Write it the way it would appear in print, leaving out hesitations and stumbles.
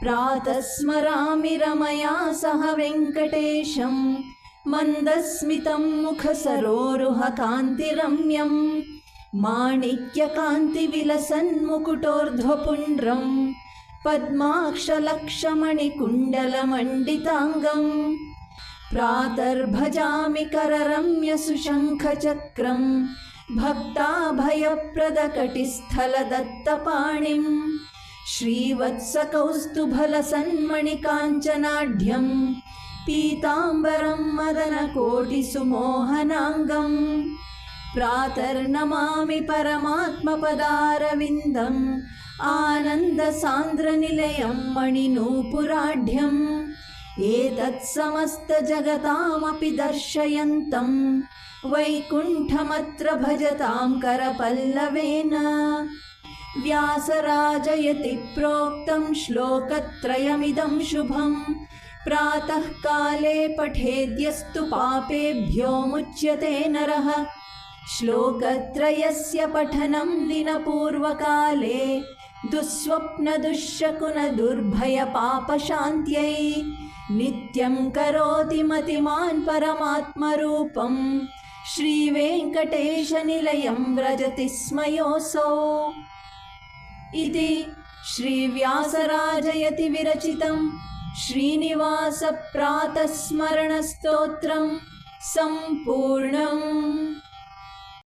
प्रातः स्मरामि रमया सह वेङ्कटेशं मन्दस्मितं मुखसरोरुहकान्तिरम्यं माणिक्यकान्तिविलसन्मुकुटोर्ध्वपुण्ड्रं पद्माक्षलक्षमणिकुण्डलमण्डिताङ्गं प्रातर्भजामि कररम्यसुशङ्खचक्रं भक्ताभयप्रदकटिस्थलदत्तपाणिं श्रीवत्सकौस्तुभलसन्मणिकाञ्चनाढ्यं पीताम्बरं मदनकोटिसुमोहनाङ्गं प्रातर्नमामि परमात्मपदारविन्दम् आनन्दसान्द्रनिलयं मणिनूपुराढ्यम् एतत्समस्तजगतामपि दर्शयन्तं वैकुण्ठमत्र भजतां करपल्लवेन व्यासराजयति प्रोक्तं श्लोकत्रयमिदं शुभं प्रातःकाले पठेद्यस्तु पापेभ्यो मुच्यते नरः श्लोकत्रयस्य पठनं दिनपूर्वकाले दुःस्वप्नदुःशकुनदुर्भयपापशान्त्यै नित्यं करोति मतिमान् परमात्मरूपं श्रीवेङ्कटेशनिलयं व्रजति स्म योऽसौ इति श्रीव्यासराजयति विरचितं श्रीनिवासप्रातस्मरणस्तोत्रं सम्पूर्णम्।